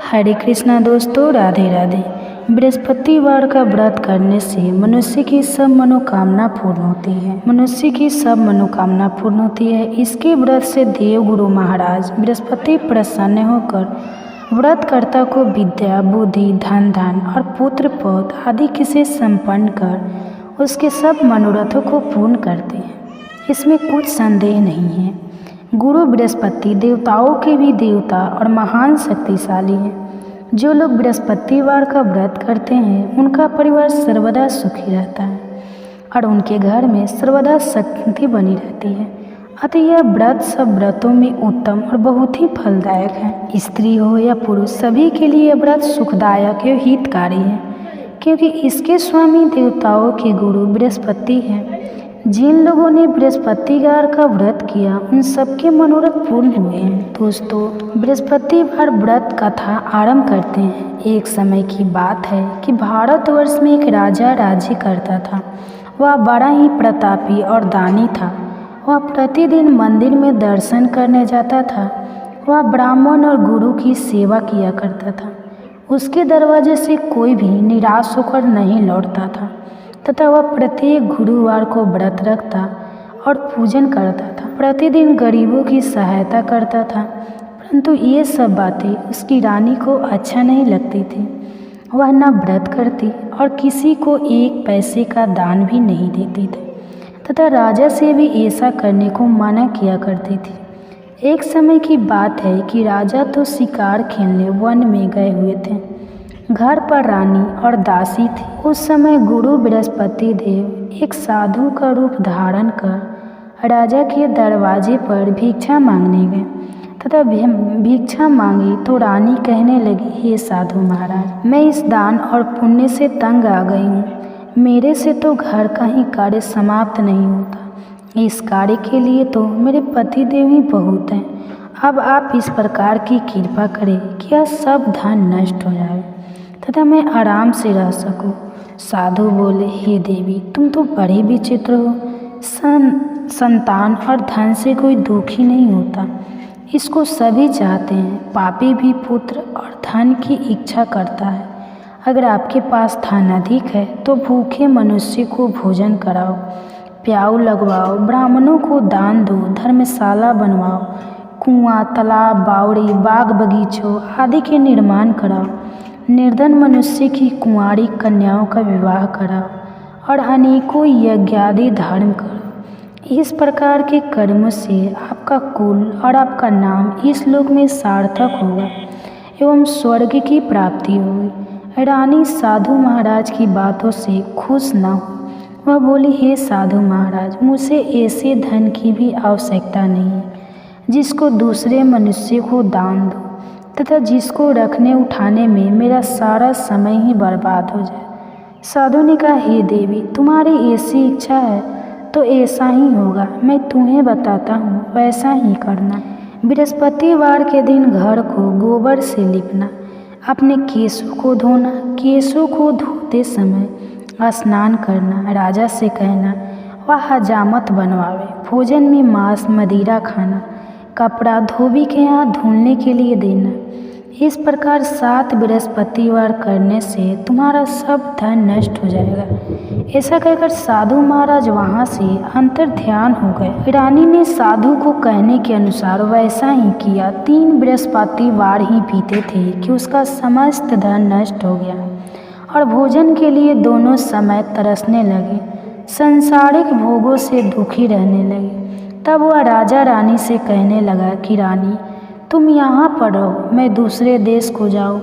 हरे कृष्णा दोस्तों, राधे राधे। बृहस्पतिवार का व्रत करने से मनुष्य की सब मनोकामना पूर्ण होती है। इसके व्रत से देव गुरु महाराज बृहस्पति प्रसन्न होकर व्रतकर्ता को विद्या, बुद्धि, धन और पुत्र पौत्र आदि से संपन्न कर उसके सब मनोरथों को पूर्ण करते हैं। इसमें कुछ संदेह नहीं है। गुरु बृहस्पति देवताओं के भी देवता और महान शक्तिशाली हैं। जो लोग बृहस्पतिवार का व्रत करते हैं उनका परिवार सर्वदा सुखी रहता है और उनके घर में सर्वदा शक्ति बनी रहती है। अतः यह व्रत सब व्रतों में उत्तम और बहुत ही फलदायक है। स्त्री हो या पुरुष, सभी के लिए यह व्रत सुखदायक एवं हितकारी है, क्योंकि इसके स्वामी देवताओं के गुरु बृहस्पति हैं। जिन लोगों ने बृहस्पतिवार का व्रत किया उन सबके मनोरथ पूर्ण हुए हैं। दोस्तों, बृहस्पतिवार व्रत कथा आरंभ करते हैं। एक समय की बात है कि भारतवर्ष में एक राजा राज्य करता था। वह बड़ा ही प्रतापी और दानी था। वह प्रतिदिन मंदिर में दर्शन करने जाता था। वह ब्राह्मण और गुरु की सेवा किया करता था। उसके दरवाजे से कोई भी निराश होकर नहीं लौटता था तथा वह प्रत्येक गुरुवार को व्रत रखता और पूजन करता था। प्रतिदिन गरीबों की सहायता करता था, परंतु ये सब बातें उसकी रानी को अच्छा नहीं लगती थी। वह न व्रत करती और किसी को एक पैसे का दान भी नहीं देती थी तथा राजा से भी ऐसा करने को मना किया करती थी। एक समय की बात है कि राजा तो शिकार खेलने वन में गए हुए थे। घर पर रानी और दासी थी। उस समय गुरु बृहस्पति देव एक साधु का रूप धारण कर राजा के दरवाजे पर भिक्षा मांगने गए तथा भिक्षा मांगी तो रानी कहने लगी, हे साधु महाराज, मैं इस दान और पुण्य से तंग आ गई हूँ। मेरे से तो घर का ही कार्य समाप्त नहीं होता। इस कार्य के लिए तो मेरे पतिदेव ही बहुत हैं। अब आप इस प्रकार की कृपा करें कि यह सब धन नष्ट हो जाए तथा मैं आराम से रह सकूं। साधु बोले, हे देवी, तुम तो बड़े विचित्र हो। संतान और धन से कोई दुखी नहीं होता, इसको सभी चाहते हैं। पापी भी पुत्र और धन की इच्छा करता है। अगर आपके पास धन अधिक है तो भूखे मनुष्य को भोजन कराओ, प्याऊ लगवाओ, ब्राह्मणों को दान दो, धर्मशाला बनवाओ, कुआं, तालाब, बावड़ी, बाग बगीचों आदि के निर्माण कराओ। निर्धन मनुष्य की कुंवारी कन्याओं का विवाह कराओ और अनेकों यज्ञादि धर्म करो। इस प्रकार के कर्मों से आपका कुल और आपका नाम इस लोक में सार्थक होगा एवं स्वर्ग की प्राप्ति होगी। रानी साधु महाराज की बातों से खुश न हो। वह बोली, हे साधु महाराज, मुझे ऐसे धन की भी आवश्यकता नहीं है जिसको दूसरे मनुष्य को दान दो तथा जिसको रखने उठाने में मेरा सारा समय ही बर्बाद हो जाए। साधु ने कहा, हे देवी, तुम्हारी ऐसी इच्छा है तो ऐसा ही होगा। मैं तुम्हें बताता हूँ, वैसा ही करना। बृहस्पतिवार के दिन घर को गोबर से लिपना, अपने केशों को धोना, केशों को धोते समय स्नान करना, राजा से कहना वह हजामत बनवावे, भोजन में मांस मदिरा खाना, कपड़ा धोबी के यहाँ धुलने के लिए देना। इस प्रकार 7 बृहस्पतिवार करने से तुम्हारा सब धन नष्ट हो जाएगा। ऐसा कहकर साधु महाराज वहाँ से अंतर्ध्यान हो गए। रानी ने साधु को कहने के अनुसार वैसा ही किया। 3 बृहस्पतिवार ही बीते थे कि उसका समस्त धन नष्ट हो गया और भोजन के लिए दोनों समय तरसने लगे, संसारिक भोगों से दुखी रहने लगे। तब वह राजा रानी से कहने लगा कि रानी, तुम यहाँ पर रहो, मैं दूसरे देश को जाऊँ,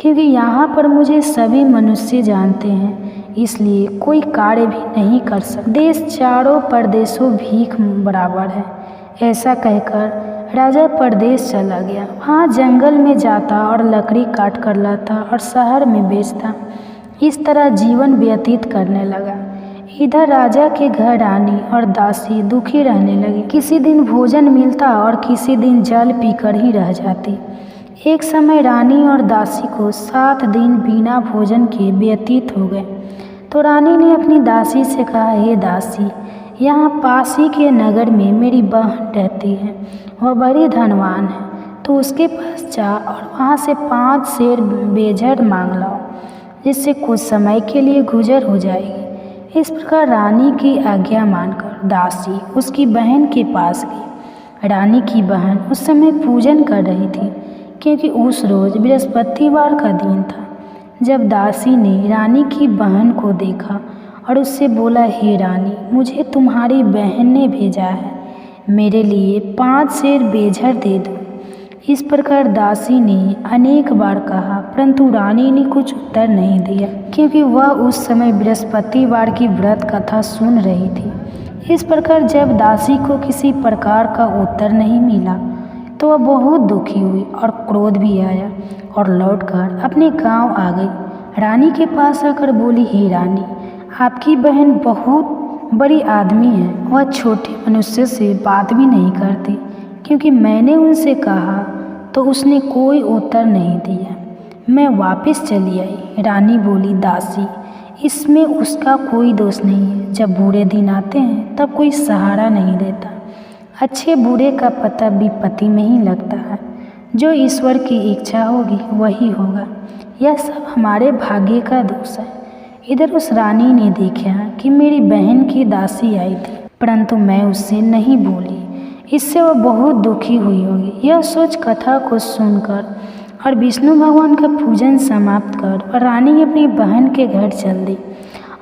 क्योंकि यहाँ पर मुझे सभी मनुष्य जानते हैं, इसलिए कोई कार्य भी नहीं कर सकते। देश चारों परदेशों भीख बराबर है। ऐसा कहकर राजा परदेश चला गया। वहाँ जंगल में जाता और लकड़ी काट कर लाता और शहर में बेचता। इस तरह जीवन व्यतीत करने लगा। इधर राजा के घर रानी और दासी दुखी रहने लगी। किसी दिन भोजन मिलता और किसी दिन जल पीकर ही रह जाती। एक समय रानी और दासी को 7 दिन बिना भोजन के व्यतीत हो गए। तो रानी ने अपनी दासी से कहा, हे दासी, यहाँ पास ही के नगर में मेरी बहन रहती है। वह बड़ी धनवान है, तो उसके पास जा और वहाँ से 5 सेर बेझर मांग लाओ, जिससे कुछ समय के लिए गुजर हो जाएगी। इस प्रकार रानी की आज्ञा मानकर दासी उसकी बहन के पास गई। रानी की बहन उस समय पूजन कर रही थी, क्योंकि उस रोज़ बृहस्पतिवार का दिन था। जब दासी ने रानी की बहन को देखा और उससे बोला, हे रानी, मुझे तुम्हारी बहन ने भेजा है, मेरे लिए 5 सेर बेझर दे दो। इस प्रकार दासी ने अनेक बार कहा, परंतु रानी ने कुछ उत्तर नहीं दिया, क्योंकि वह उस समय बृहस्पतिवार की व्रत कथा सुन रही थी। इस प्रकार जब दासी को किसी प्रकार का उत्तर नहीं मिला तो वह बहुत दुखी हुई और क्रोध भी आया और लौटकर अपने गांव आ गई। रानी के पास आकर बोली, हे रानी, आपकी बहन बहुत बड़ी आदमी है, वह छोटे मनुष्य से बात भी नहीं करती, क्योंकि मैंने उनसे कहा तो उसने कोई उत्तर नहीं दिया। मैं वापस चली आई। रानी बोली, दासी, इसमें उसका कोई दोष नहीं है। जब बुरे दिन आते हैं तब कोई सहारा नहीं देता। अच्छे बुरे का पता विपत्ति में ही लगता है। जो ईश्वर की इच्छा होगी वही होगा। यह सब हमारे भाग्य का दोष है। इधर उस रानी ने देखा कि मेरी बहन की दासी आई थी, परंतु मैं उससे नहीं बोली। इससे वह बहुत दुखी हुई होगी। यह सोच कथा को सुनकर और विष्णु भगवान का पूजन समाप्त कर और रानी अपनी बहन के घर चल दी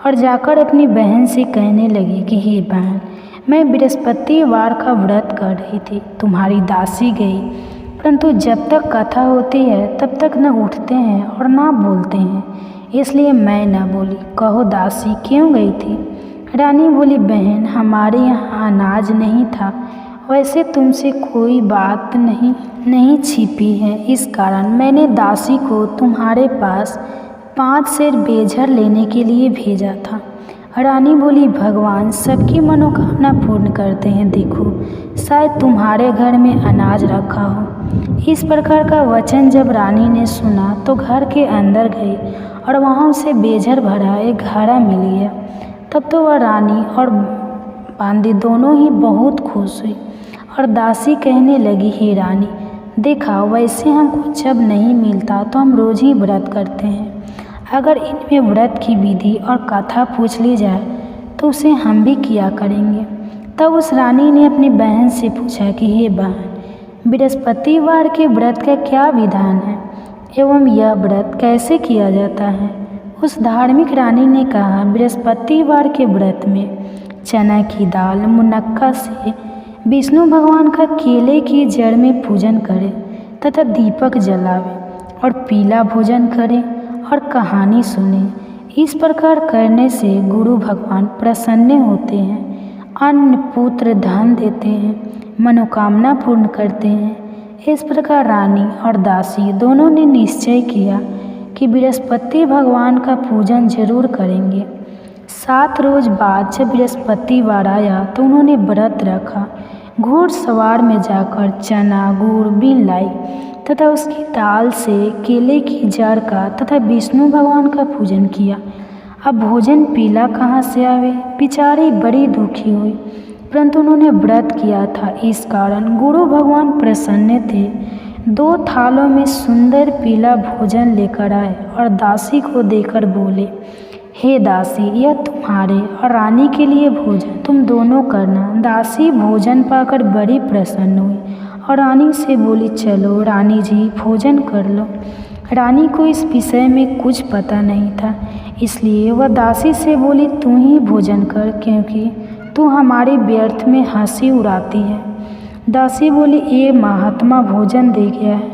और जाकर अपनी बहन से कहने लगी कि हे बहन, मैं बृहस्पतिवार का व्रत कर रही थी, तुम्हारी दासी गई, परंतु जब तक कथा होती है तब तक न उठते हैं और ना बोलते हैं, इसलिए मैं न बोली। कहो दासी, क्यों गई थी? रानी बोली, बहन, हमारे यहाँ अनाज नहीं था, वैसे तुमसे कोई बात नहीं छिपी है, इस कारण मैंने दासी को तुम्हारे पास 5 सेर बेझर लेने के लिए भेजा था। रानी बोली, भगवान सबकी मनोकामना पूर्ण करते हैं, देखो शायद तुम्हारे घर में अनाज रखा हो। इस प्रकार का वचन जब रानी ने सुना तो घर के अंदर गई और वहाँ उसे बेझर भरा एक घड़ा मिल गया। तब तो वह रानी और बांदी दोनों ही बहुत खुश हुई और दासी कहने लगी, हे रानी, देखा वैसे हमको जब नहीं मिलता तो हम रोज़ ही व्रत करते हैं। अगर इनमें व्रत की विधि और कथा पूछ ली जाए तो उसे हम भी किया करेंगे। तब उस रानी ने अपनी बहन से पूछा कि हे बहन, बृहस्पतिवार के व्रत का क्या विधान है एवं यह व्रत कैसे किया जाता है? उस धार्मिक रानी ने कहा, बृहस्पतिवार के व्रत में चना की दाल मुनक्का से विष्णु भगवान का केले की जड़ में पूजन करें तथा दीपक जलावे और पीला भोजन करें और कहानी सुने। इस प्रकार करने से गुरु भगवान प्रसन्न होते हैं, अन्न पुत्र धन देते हैं, मनोकामना पूर्ण करते हैं। इस प्रकार रानी और दासी दोनों ने निश्चय किया कि बृहस्पति भगवान का पूजन जरूर करेंगे। 7 रोज बाद जब बृहस्पतिवार आया तो उन्होंने व्रत रखा। घोड़सवार में जाकर चना गुड़ बीन लाई तथा उसकी दाल से केले की जड़ का तथा विष्णु भगवान का पूजन किया। अब भोजन पीला कहाँ से आवे? बेचारी बड़ी दुखी हुई, परंतु उन्होंने व्रत किया था, इस कारण गुरु भगवान प्रसन्न थे। 2 थालों में सुंदर पीला भोजन लेकर आए और दासी को देकर बोले, हे दासी, यह तुम्हारे और रानी के लिए भोजन तुम दोनों करना। दासी भोजन पाकर बड़ी प्रसन्न हुई और रानी से बोली, चलो रानी जी भोजन कर लो। रानी को इस विषय में कुछ पता नहीं था, इसलिए वह दासी से बोली, तू ही भोजन कर, क्योंकि तू हमारी व्यर्थ में हंसी उड़ाती है। दासी बोली, ये महात्मा भोजन दे गया है।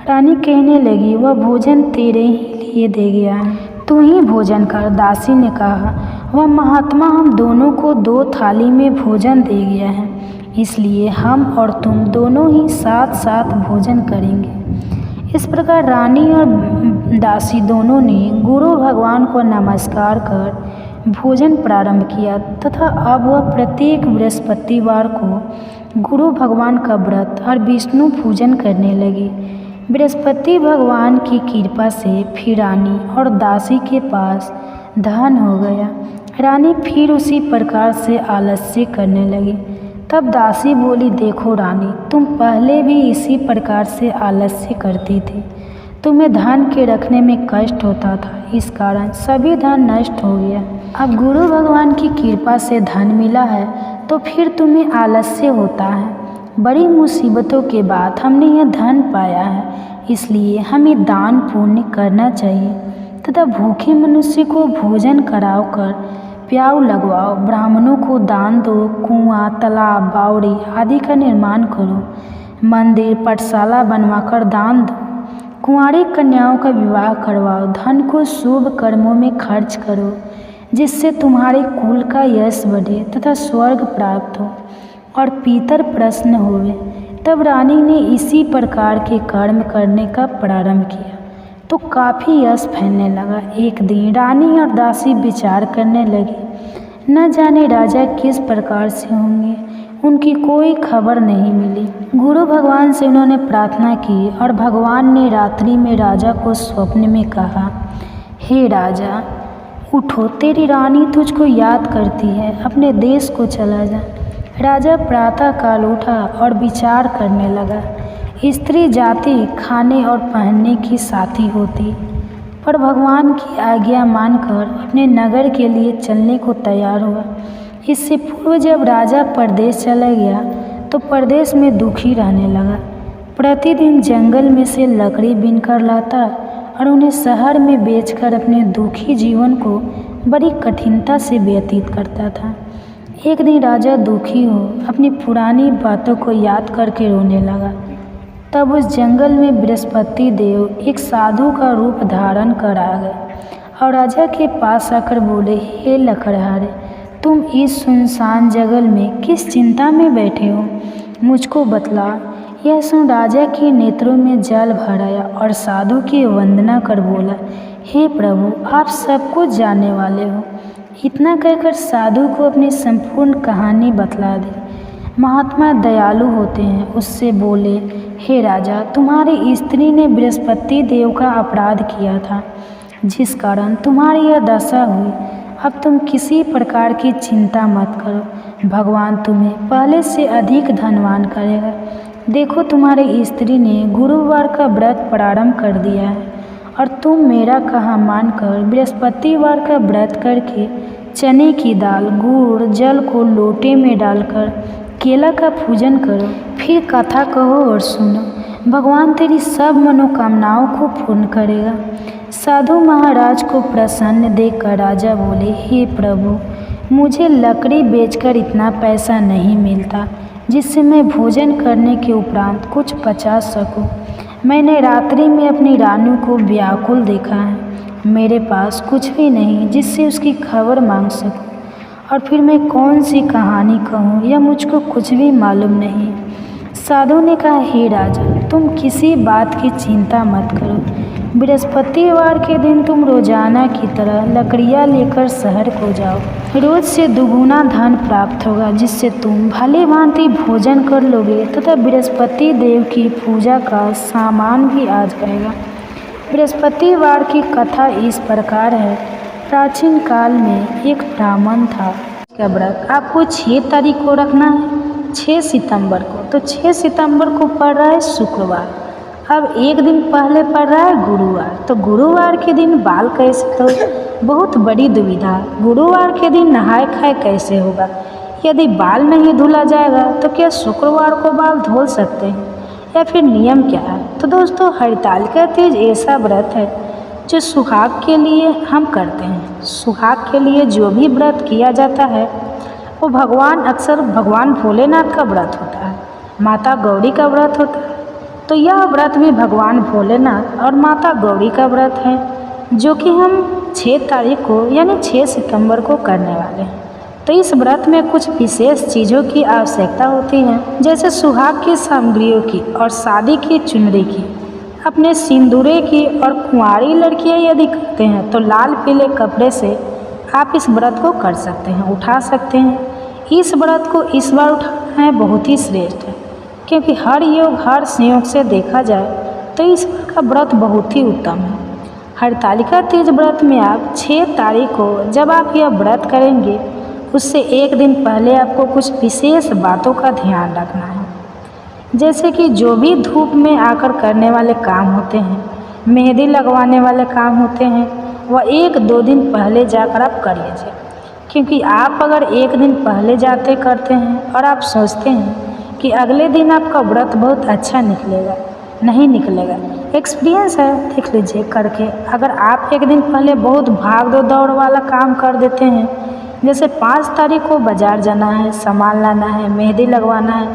रानी कहने लगी, वह भोजन तेरे ही लिए दे गया है, तू ही भोजन कर। दासी ने कहा, वह महात्मा हम दोनों को 2 थाली में भोजन दे गया है, इसलिए हम और तुम दोनों ही साथ साथ भोजन करेंगे। इस प्रकार रानी और दासी दोनों ने गुरु भगवान को नमस्कार कर भोजन प्रारंभ किया तथा अब वह प्रत्येक बृहस्पतिवार को गुरु भगवान का व्रत और विष्णु पूजन करने लगी। बृहस्पति भगवान की कृपा से फिर रानी और दासी के पास धन हो गया। रानी फिर उसी प्रकार से आलस्य करने लगी तब दासी बोली, देखो रानी, तुम पहले भी इसी प्रकार से आलस्य करती थी। तुम्हें धन के रखने में कष्ट होता था, इस कारण सभी धन नष्ट हो गया। अब गुरु भगवान की कृपा से धन मिला है तो फिर तुम्हें आलस्य होता है। बड़ी मुसीबतों के बाद हमने यह धन पाया है, इसलिए हमें दान पुण्य करना चाहिए तथा भूखे मनुष्य को भोजन कराओ कर प्याऊ लगवाओ, ब्राह्मणों को दान दो, कुआं, तालाब, बावड़ी आदि का निर्माण करो, मंदिर, पाठशाला बनवाकर दान दो, कुंवारी कन्याओं का विवाह करवाओ, धन को शुभ कर्मों में खर्च करो, जिससे तुम्हारे कुल का यश बढ़े तथा स्वर्ग प्राप्त हो और पितर प्रसन्न होवे। तब रानी ने इसी प्रकार के कर्म करने का प्रारंभ किया तो काफ़ी यश फैलने लगा। एक दिन रानी और दासी विचार करने लगी, न जाने राजा किस प्रकार से होंगे, उनकी कोई खबर नहीं मिली। गुरु भगवान से उन्होंने प्रार्थना की और भगवान ने रात्रि में राजा को स्वप्न में कहा, हे राजा, उठो, तेरी रानी तुझको याद करती है, अपने देश को चला जा। राजा प्रातःकाल उठा और विचार करने लगा। स्त्री जाति खाने और पहनने की साथी होती, पर भगवान की आज्ञा मानकर अपने नगर के लिए चलने को तैयार हुआ। इससे पूर्व जब राजा परदेश चला गया तो परदेश में दुखी रहने लगा। प्रतिदिन जंगल में से लकड़ी बीनकर लाता और उन्हें शहर में बेचकर अपने दुखी जीवन को बड़ी कठिनता से व्यतीत करता था। एक दिन राजा दुखी हो अपनी पुरानी बातों को याद करके रोने लगा। तब उस जंगल में बृहस्पति देव एक साधु का रूप धारण कर आ गए और राजा के पास आकर बोले, हे लकड़हारे, तुम इस सुनसान जंगल में किस चिंता में बैठे हो, मुझको बतला। यह सुन राजा के नेत्रों में जल भर आया और साधु की वंदना कर बोला, हे प्रभु, आप सब कुछ जानने वाले हो। इतना कहकर साधु को अपनी संपूर्ण कहानी बतला दी। महात्मा दयालु होते हैं, उससे बोले, हे राजा, तुम्हारी स्त्री ने बृहस्पति देव का अपराध किया था, जिस कारण तुम्हारी यह दशा हुई। अब तुम किसी प्रकार की चिंता मत करो, भगवान तुम्हें पहले से अधिक धनवान करेगा। देखो, तुम्हारी स्त्री ने गुरुवार का व्रत प्रारंभ कर दिया है और तुम मेरा कहा मानकर बृहस्पतिवार का व्रत करके चने की दाल, गुड़, जल को लोटे में डालकर केला का पूजन करो, फिर कथा कहो और सुनो, भगवान तेरी सब मनोकामनाओं को पूर्ण करेगा। साधु महाराज को प्रसन्न देखकर राजा बोले, हे प्रभु, मुझे लकड़ी बेचकर इतना पैसा नहीं मिलता जिससे मैं भोजन करने के उपरांत कुछ पचा सकूं। मैंने रात्रि में अपनी रानी को व्याकुल देखा है, मेरे पास कुछ भी नहीं जिससे उसकी खबर मांग सकूं, और फिर मैं कौन सी कहानी कहूँ, यह मुझको कुछ भी मालूम नहीं। साधु ने कहा, हे राजा, तुम किसी बात की चिंता मत करो। बृहस्पतिवार के दिन तुम रोजाना की तरह लकड़ियाँ लेकर शहर को जाओ। रोज से दुगुना धन प्राप्त होगा, जिससे तुम भली भांति भोजन कर लोगे तथा बृहस्पति देव की पूजा का सामान भी आ जाएगा। बृहस्पतिवार की कथा इस प्रकार है। प्राचीन काल में एक ब्राह्मण था, का व्रत आपको 6 तारीख को रखना है, 6 सितंबर को। तो 6 सितंबर को पड़ रहा है शुक्रवार। अब एक दिन पहले पड़ रहा है गुरुवार, तो गुरुवार के दिन बाल कैसे तो बहुत बड़ी दुविधा। गुरुवार के दिन नहाए खाए कैसे होगा? यदि बाल नहीं धुला जाएगा तो क्या शुक्रवार को बाल धो सकते हैं, या फिर नियम क्या है? तो दोस्तों, हरतालिका तीज ऐसा व्रत है जो सुहाग के लिए हम करते हैं। सुहाग के लिए जो भी व्रत किया जाता है वो अक्सर भगवान भोलेनाथ का व्रत होता है, माता गौरी का व्रत होता है। तो यह व्रत भी भगवान भोलेनाथ और माता गौरी का व्रत है, जो कि हम 6 तारीख को यानी 6 सितंबर को करने वाले हैं। तो इस व्रत में कुछ विशेष चीज़ों की आवश्यकता होती है, जैसे सुहाग की सामग्रियों की और शादी की चुनरी की, अपने सिंदूरे की, और कुंवारी लड़कियां यदि करते हैं तो लाल पीले कपड़े से आप इस व्रत को कर सकते हैं, उठा सकते हैं। इस व्रत को इस बार उठाना है बहुत ही श्रेष्ठ है, क्योंकि हर योग हर संयोग से देखा जाए तो इस बार का व्रत बहुत ही उत्तम है। हरतालिका तीज व्रत में आप 6 तारीख को जब आप यह व्रत करेंगे उससे एक दिन पहले आपको कुछ विशेष बातों का ध्यान रखना है। जैसे कि जो भी धूप में आकर करने वाले काम होते हैं, मेहंदी लगवाने वाले काम होते हैं, वह 1-2 दिन पहले जाकर आप कर लीजिए। क्योंकि आप अगर एक दिन पहले जाते करते हैं और आप सोचते हैं कि अगले दिन आपका व्रत बहुत अच्छा निकलेगा, नहीं निकलेगा। एक्सपीरियंस है, देख लीजिए करके। अगर आप एक दिन पहले बहुत भाग दौड़ वाला काम कर देते हैं, जैसे 5 तारीख को बाज़ार जाना है, सामान लाना है, मेहंदी लगवाना है,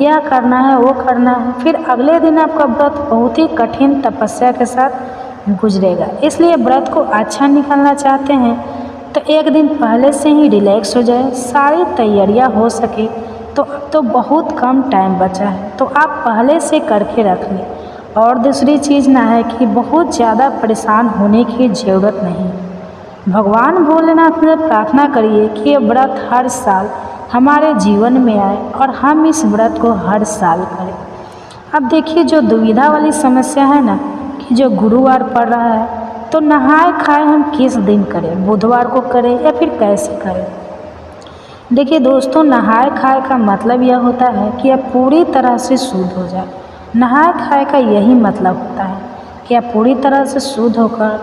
यह करना है, वो करना है, फिर अगले दिन आपका व्रत बहुत ही कठिन तपस्या के साथ गुजरेगा। इसलिए व्रत को अच्छा निकालना चाहते हैं तो एक दिन पहले से ही रिलैक्स हो जाए, सारी तैयारियां हो सके। तो अब तो बहुत कम टाइम बचा है, तो आप पहले से करके रख लें। और दूसरी चीज़ ना है कि बहुत ज़्यादा परेशान होने की ज़रूरत नहीं। भगवान भोलेनाथ से प्रार्थना करिए कि ये व्रत हर साल हमारे जीवन में आए और हम इस व्रत को हर साल करें। अब देखिए, जो दुविधा वाली समस्या है ना कि जो गुरुवार पड़ रहा है, तो नहाए खाए हम किस दिन करें, बुधवार को करें या फिर कैसे करें। देखिए दोस्तों, नहाए खाए का मतलब यह होता है कि आप पूरी तरह से शुद्ध हो जाए। नहाए खाए का यही मतलब होता है कि आप पूरी तरह से शुद्ध होकर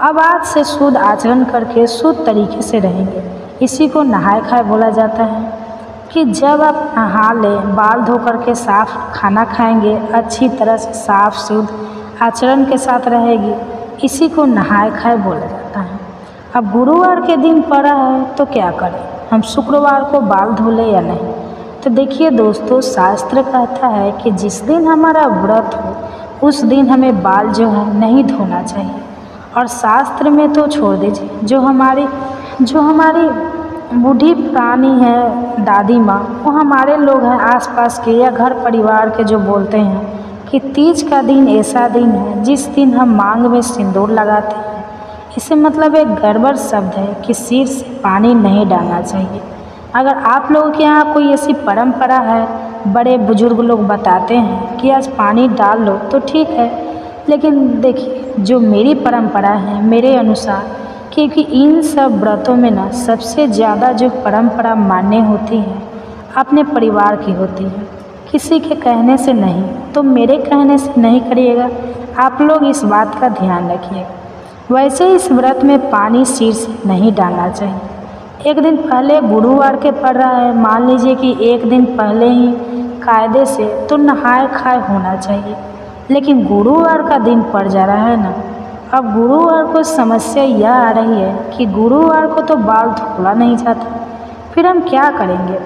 अब आज से शुद्ध आचरण करके शुद्ध तरीके से रहेंगे। इसी को नहाए खाए बोला जाता है कि जब आप नहा लें, बाल धो करके साफ खाना खाएंगे, अच्छी तरह से साफ शुद्ध आचरण के साथ रहेगी, इसी को नहाए खाए बोला जाता है। अब गुरुवार के दिन पड़ा है तो क्या करें, हम शुक्रवार को बाल धो लें या नहीं। तो देखिए दोस्तों, शास्त्र कहता है कि जिस दिन हमारा व्रत हो उस दिन हमें बाल जो है नहीं धोना चाहिए। और शास्त्र में तो छोड़ दीजिए, जो हमारी बूढ़ी पुरानी है दादी माँ, वो हमारे लोग हैं आसपास के या घर परिवार के, जो बोलते हैं कि तीज का दिन ऐसा दिन है जिस दिन हम मांग में सिंदूर लगाते हैं। इससे मतलब एक गड़बड़ शब्द है कि सिर से पानी नहीं डालना चाहिए। अगर आप लोगों के यहाँ कोई ऐसी परंपरा है, बड़े बुजुर्ग लोग बताते हैं कि आज पानी डाल लो, तो ठीक है। लेकिन देखिए, जो मेरी परंपरा है, मेरे अनुसार, क्योंकि इन सब व्रतों में ना सबसे ज़्यादा जो परंपरा मान्य होती है अपने परिवार की होती है, किसी के कहने से नहीं। तो मेरे कहने से नहीं करिएगा, आप लोग इस बात का ध्यान रखिएगा। वैसे इस व्रत में पानी सिर से नहीं डालना चाहिए। एक दिन पहले गुरुवार के पड़ रहा है, मान लीजिए कि एक दिन पहले ही कायदे से तो नहाए खाए होना चाहिए। लेकिन गुरुवार का दिन पड़ जा रहा है ना, अब गुरुवार को समस्या यह आ रही है कि गुरुवार को तो बाल धोला नहीं जाता, फिर हम क्या करेंगे।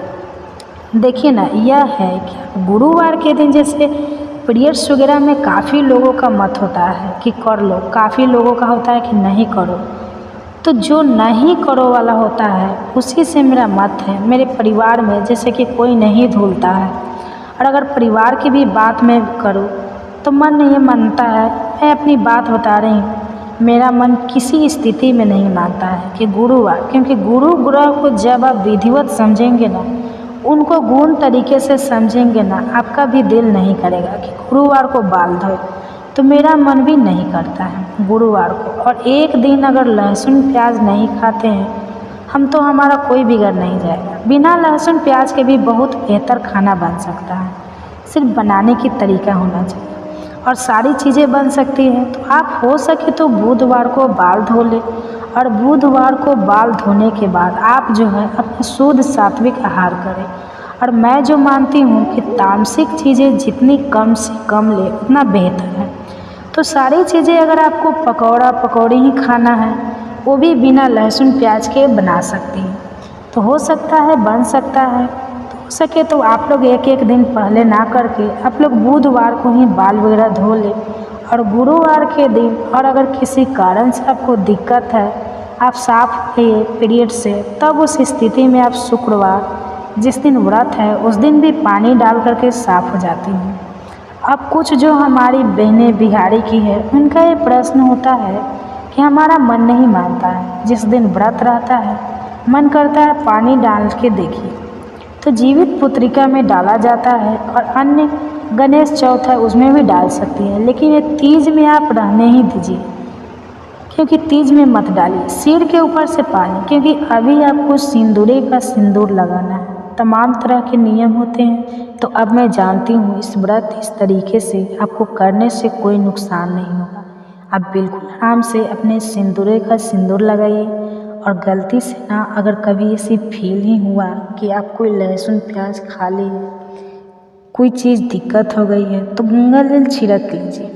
देखिए ना, यह है कि गुरुवार के दिन जैसे पीरियड्स वगैरह में काफ़ी लोगों का मत होता है कि कर लो, काफ़ी लोगों का होता है कि नहीं करो। तो जो नहीं करो वाला होता है उसी से मेरा मत है। मेरे परिवार में जैसे कि कोई नहीं धुलता है, और अगर परिवार की भी बात मैं करूँ तो मन नहीं मानता है। मैं अपनी बात बता रही हूँ, मेरा मन किसी स्थिति में नहीं मानता है कि गुरुवार, क्योंकि गुरु ग्रह को जब आप विधिवत समझेंगे ना, उनको गुण तरीके से समझेंगे ना, आपका भी दिल नहीं करेगा कि गुरुवार को बाल धोए। तो मेरा मन भी नहीं करता है गुरुवार को। और एक दिन अगर लहसुन प्याज नहीं खाते हैं हम, तो हमारा कोई बिगड़ नहीं जाएगा। बिना लहसुन प्याज के भी बहुत बेहतर खाना बन सकता है, सिर्फ बनाने की तरीका होना चाहिए और सारी चीज़ें बन सकती हैं। तो आप हो सके तो बुधवार को बाल धो लें, और बुधवार को बाल धोने के बाद आप जो है अपना शुद्ध सात्विक आहार करें। और मैं जो मानती हूँ कि तामसिक चीज़ें जितनी कम से कम ले उतना बेहतर है। तो सारी चीज़ें अगर आपको पकौड़ा पकौड़ी ही खाना है, वो भी बिना लहसुन प्याज के बना सकती हैं। तो हो सकता है, बन सकता है। तो हो सके तो आप लोग एक एक दिन पहले ना करके आप लोग बुधवार को ही बाल वगैरह धो लें। और गुरुवार के दिन, और अगर किसी कारण से आपको दिक्कत है, आप साफ लिए पीरियड से, तब उस स्थिति में आप शुक्रवार जिस दिन व्रत है उस दिन भी पानी डाल करके साफ हो जाती हैं। अब कुछ जो हमारी बहनें बिहारी की है, उनका ये प्रश्न होता है कि हमारा मन नहीं मानता है, जिस दिन व्रत रहता है मन करता है पानी डाल के देखिए। तो जीवित पुत्रिका में डाला जाता है, और अन्य गणेश चौथ है उसमें भी डाल सकती है। लेकिन ये तीज में आप रहने ही दीजिए, क्योंकि तीज में मत डालिए सिर के ऊपर से पानी, क्योंकि अभी आपको सिंदूरे का सिंदूर लगाना है। तमाम तरह के नियम होते हैं। तो अब मैं जानती हूँ इस व्रत इस तरीके से आपको करने से कोई नुकसान नहीं होगा। आप बिल्कुल आराम से अपने सिंदूरे का सिंदूर लगाइए। और गलती से ना अगर कभी ऐसी फील ही हुआ कि आप कोई लहसुन प्याज खा लिए, कोई चीज़ दिक्कत हो गई है, तो गंगा जल छिड़क लीजिए।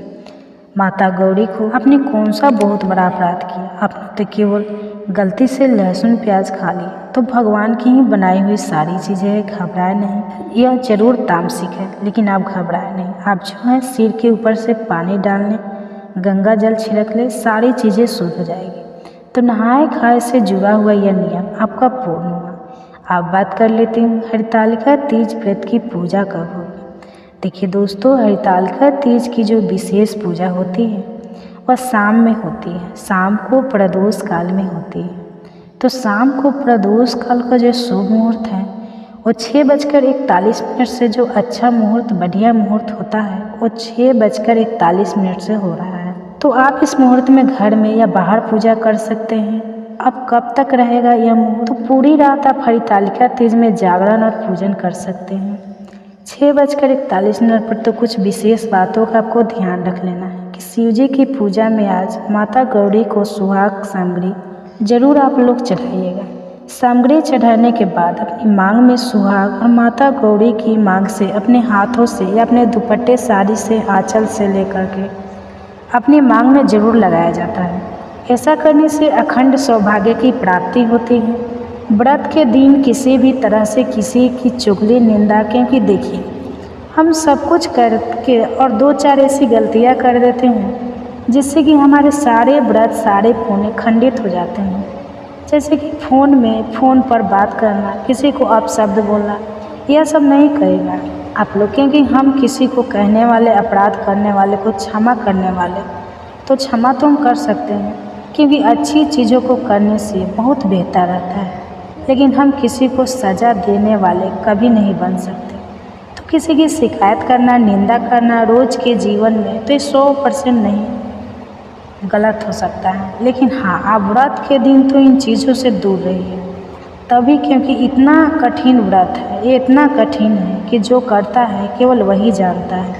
माता गौरी को आपने कौन सा बहुत बड़ा अपराध किया, आपने तो केवल गलती से लहसुन प्याज खा ली। तो भगवान की ही बनाई हुई सारी चीज़ें, घबराए नहीं। यह जरूर तामसिक है, लेकिन आप घबराए नहीं। आप जो है सिर के ऊपर से पानी डालने, गंगा जल छिड़क ले, सारी चीज़ें शुद्ध हो जाएगी। तो नहाए खाए से जुड़ा हुआ यह नियम आपका पूर्ण हुआ। आप बात कर लेते हैं हरितालिका तीज व्रत की पूजा कब होगी। देखिए दोस्तों, हरितालिका तीज की जो विशेष पूजा होती है वह शाम में होती है। शाम को प्रदोष काल में होती है। तो शाम को प्रदोष काल का जो शुभ मुहूर्त है वो 6:41 से जो अच्छा मुहूर्त, बढ़िया मुहूर्त होता है, वो 6:41 से हो रहा है। तो आप इस मुहूर्त में घर में या बाहर पूजा कर सकते हैं। अब कब तक रहेगा यह मुहूर्त? तो पूरी रात आप हरितालिका तीज में जागरण और पूजन कर सकते हैं। 6:41 पर तो कुछ विशेष बातों का आपको ध्यान रख लेना है कि शिव जी की पूजा में आज माता गौरी को सुहाग सामग्री जरूर आप लोग चढ़ाइएगा। सामग्री चढ़ाने के बाद अपनी मांग में सुहाग और माता गौरी की मांग से अपने हाथों से या अपने दुपट्टे साड़ी से आंचल से लेकर के अपनी मांग में जरूर लगाया जाता है। ऐसा करने से अखंड सौभाग्य की प्राप्ति होती है। व्रत के दिन किसी भी तरह से किसी की चुगली निंदा, क्योंकि देखिए हम सब कुछ करके और 2-4 ऐसी गलतियां कर देते हैं जिससे कि हमारे सारे व्रत सारे पुण्य खंडित हो जाते हैं। जैसे कि फ़ोन पर बात करना, किसी को अपशब्द बोलना, यह सब नहीं करेगा आप लोग, क्योंकि हम किसी को कहने वाले, अपराध करने वाले को क्षमा करने वाले, तो क्षमा तो हम कर सकते हैं, क्योंकि अच्छी चीज़ों को करने से बहुत बेहतर रहता है। लेकिन हम किसी को सज़ा देने वाले कभी नहीं बन सकते। तो किसी की शिकायत करना, निंदा करना रोज़ के जीवन में तो ये 100% नहीं गलत हो सकता है। लेकिन हाँ, आप व्रत के दिन तो इन चीज़ों से दूर रहिए। तभी, क्योंकि इतना कठिन व्रत है, ये इतना कठिन है कि जो करता है केवल वही जानता है,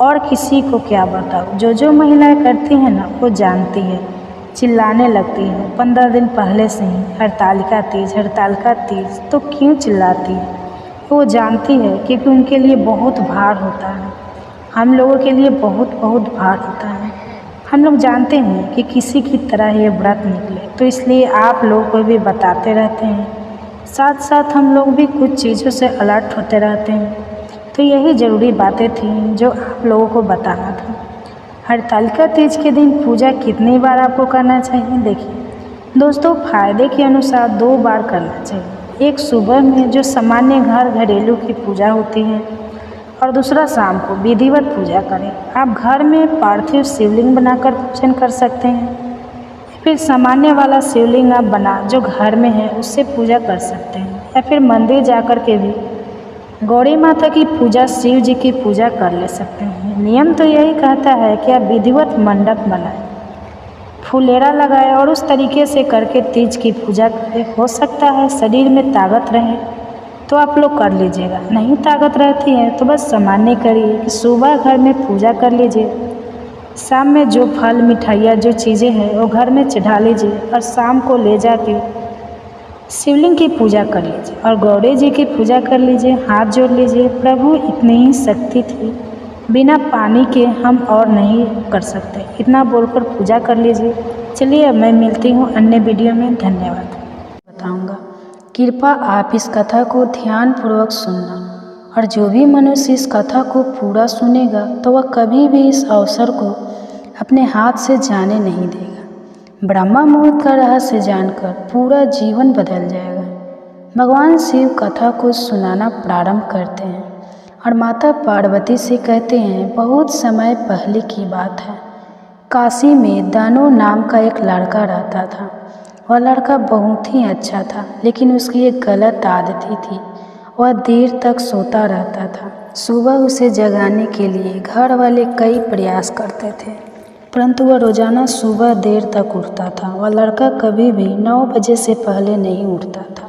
और किसी को क्या बताओ। जो महिलाएं करती हैं ना वो जानती है, चिल्लाने लगती है 15 दिन पहले से ही, हरितालिका तीज। तो क्यों चिल्लाती है? वो जानती है क्योंकि उनके लिए बहुत भार होता है। हम लोगों के लिए बहुत भार होता है। हम लोग जानते हैं कि किसी की तरह ये व्रत निकले, तो इसलिए आप लोगों को भी बताते रहते हैं। साथ साथ हम लोग भी कुछ चीज़ों से अलर्ट होते रहते हैं। तो यही ज़रूरी बातें थी जो आप लोगों को बताना था। हरितालिका तीज के दिन पूजा कितनी बार आपको करना चाहिए? देखिए दोस्तों, फायदे के अनुसार 2 बार करना चाहिए। एक सुबह में जो सामान्य घरेलू की पूजा होती है, और दूसरा शाम को विधिवत पूजा करें। आप घर में पार्थिव शिवलिंग बनाकर पूजन कर सकते हैं, फिर सामान्य वाला शिवलिंग आप बना जो घर में है उससे पूजा कर सकते हैं, या फिर मंदिर जाकर के भी गौरी माता की पूजा, शिव जी की पूजा कर ले सकते हैं। नियम तो यही कहता है कि आप विधिवत मंडप बनाएं, फुलेरा लगाए और उस तरीके से करके तीज की पूजा करें। हो सकता है शरीर में ताकत रहे तो आप लोग कर लीजिएगा, नहीं ताकत रहती है तो बस सामान्य करिए कि सुबह घर में पूजा कर लीजिए, शाम में जो फल मिठाइयाँ जो चीज़ें हैं वो घर में चढ़ा लीजिए, और शाम को ले जाके शिवलिंग की पूजा कर लीजिए और गौरी जी की पूजा कर लीजिए, हाथ जोड़ लीजिए। प्रभु इतनी ही शक्ति थी, बिना पानी के हम और नहीं कर सकते, इतना बोलकर पूजा कर लीजिए। चलिए अब मैं मिलती हूँ अन्य वीडियो में। धन्यवाद। बताऊँगा, कृपया आप इस कथा को ध्यानपूर्वक सुनना, और जो भी मनुष्य इस कथा को पूरा सुनेगा तो वह कभी भी इस अवसर को अपने हाथ से जाने नहीं देगा। ब्रह्मा मुहूर्त का रहस्य जानकर पूरा जीवन बदल जाएगा। भगवान शिव कथा को सुनाना प्रारंभ करते हैं और माता पार्वती से कहते हैं, बहुत समय पहले की बात है, काशी में दानो नाम का एक लड़का रहता था। वह लड़का बहुत ही अच्छा था, लेकिन उसकी एक गलत आदत थी, वह देर तक सोता रहता था। सुबह उसे जगाने के लिए घर वाले कई प्रयास करते थे, परंतु वह रोजाना सुबह देर तक उठता था। वह लड़का कभी भी 9 बजे से पहले नहीं उठता था।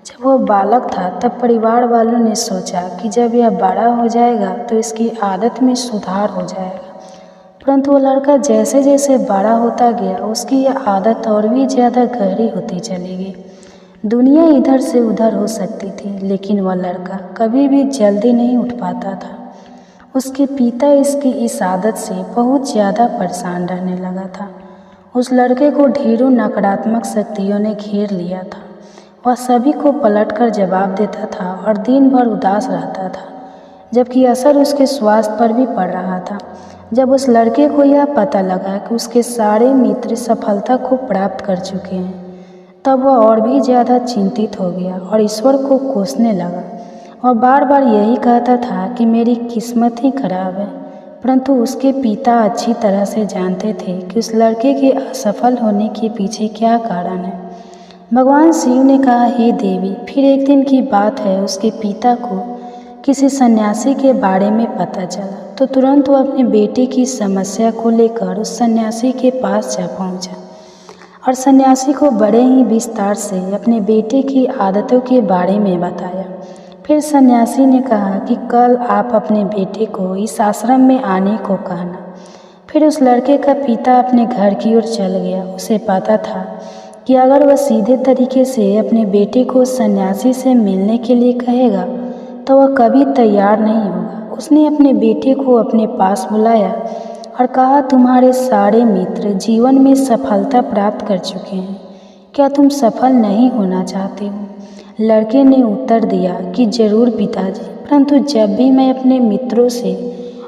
जब वह बालक था तब परिवार वालों ने सोचा कि जब यह बड़ा हो जाएगा तो इसकी आदत में सुधार हो जाएगा। परंतु वह लड़का जैसे जैसे बड़ा होता गया उसकी यह आदत और भी ज़्यादा गहरी होती चली गई। दुनिया इधर से उधर हो सकती थी, लेकिन वह लड़का कभी भी जल्दी नहीं उठ पाता था। उसके पिता इसकी इस आदत से बहुत ज़्यादा परेशान रहने लगा था। उस लड़के को ढेरों नकारात्मक शक्तियों ने घेर लिया था। वह सभी को पलटकर जवाब देता था और दिन भर उदास रहता था, जबकि असर उसके स्वास्थ्य पर भी पड़ रहा था। जब उस लड़के को यह पता लगा कि उसके सारे मित्र सफलता को प्राप्त कर चुके हैं, तब वह और भी ज़्यादा चिंतित हो गया और ईश्वर को कोसने लगा। वह बार बार यही कहता था कि मेरी किस्मत ही खराब है। परंतु उसके पिता अच्छी तरह से जानते थे कि उस लड़के के असफल होने के पीछे क्या कारण है। भगवान शिव ने कहा, हे देवी, फिर एक दिन की बात है, उसके पिता को किसी सन्यासी के बारे में पता चला तो तुरंत वह अपने बेटे की समस्या को लेकर उस सन्यासी के पास जा पहुंचा और सन्यासी को बड़े ही विस्तार से अपने बेटे की आदतों के बारे में बताया। फिर सन्यासी ने कहा कि कल आप अपने बेटे को इस आश्रम में आने को कहना। फिर उस लड़के का पिता अपने घर की ओर चल गया। उसे पता था कि अगर वह सीधे तरीके से अपने बेटे को सन्यासी से मिलने के लिए कहेगा तो वह कभी तैयार नहीं होगा। उसने अपने बेटे को अपने पास बुलाया और कहा, तुम्हारे सारे मित्र जीवन में सफलता प्राप्त कर चुके हैं, क्या तुम सफल नहीं होना चाहते हो? लड़के ने उत्तर दिया कि जरूर पिताजी, परंतु जब भी मैं अपने मित्रों से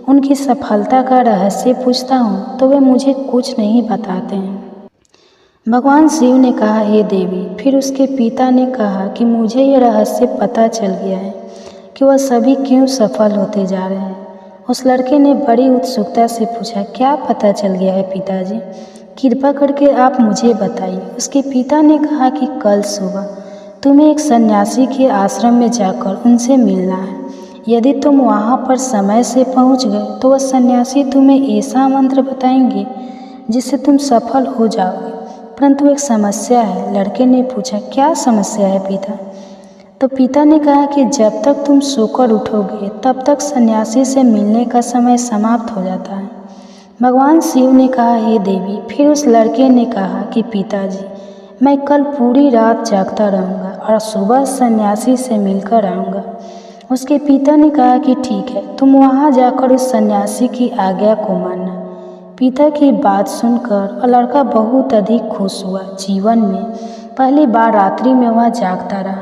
उनकी सफलता का रहस्य पूछता हूँ तो वे मुझे कुछ नहीं बताते हैं। भगवान शिव ने कहा, हे देवी। फिर उसके पिता ने कहा कि मुझे यह रहस्य पता चल गया है कि वह सभी क्यों सफल होते जा रहे हैं। उस लड़के ने बड़ी उत्सुकता से पूछा, क्या पता चल गया है पिताजी? कृपा करके आप मुझे बताइए। उसके पिता ने कहा कि कल सुबह तुम्हें एक सन्यासी के आश्रम में जाकर उनसे मिलना है। यदि तुम वहाँ पर समय से पहुँच गए तो वह सन्यासी तुम्हें ऐसा मंत्र बताएंगे जिससे तुम सफल हो जाओगे। परंतु एक समस्या है। लड़के ने पूछा, क्या समस्या है पिता? तो पिता ने कहा कि जब तक तुम सोकर उठोगे तब तक सन्यासी से मिलने का समय समाप्त हो जाता है। भगवान शिव ने कहा, हे देवी। फिर उस लड़के ने कहा कि पिताजी, मैं कल पूरी रात जागता रहूँगा और सुबह सन्यासी से मिलकर आऊँगा। उसके पिता ने कहा कि ठीक है, तुम वहाँ जाकर उस सन्यासी की आज्ञा को मानना। पिता की बात सुनकर वह लड़का बहुत अधिक खुश हुआ। जीवन में पहली बार रात्रि में वह जागता रहा,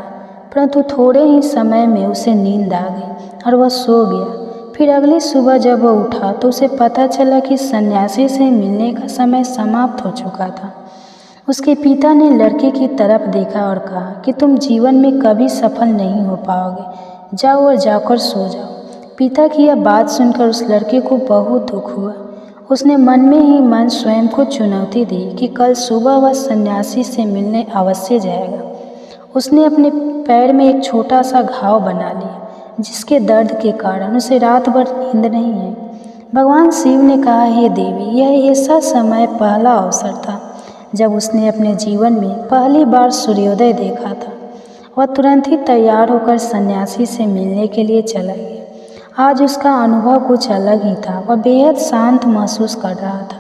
परंतु थोड़े ही समय में उसे नींद आ गई और वह सो गया। फिर अगली सुबह जब वह उठा तो उसे पता चला कि सन्यासी से मिलने का समय समाप्त हो चुका था। उसके पिता ने लड़के की तरफ देखा और कहा कि तुम जीवन में कभी सफल नहीं हो पाओगे, जाओ और जाकर सो जाओ। पिता की यह बात सुनकर उस लड़के को बहुत दुख हुआ। उसने मन में ही मन स्वयं को चुनौती दी कि कल सुबह वह सन्यासी से मिलने अवश्य जाएगा। उसने अपने पैर में एक छोटा सा घाव बना लिया, जिसके दर्द के कारण उसे रात भर नींद नहीं है। भगवान शिव ने कहा, हे देवी, यह ऐसा समय पहला अवसर था जब उसने अपने जीवन में पहली बार सूर्योदय देखा था। वह तुरंत ही तैयार होकर सन्यासी से मिलने के लिए चला गया। आज उसका अनुभव कुछ अलग ही था। वह बेहद शांत महसूस कर रहा था।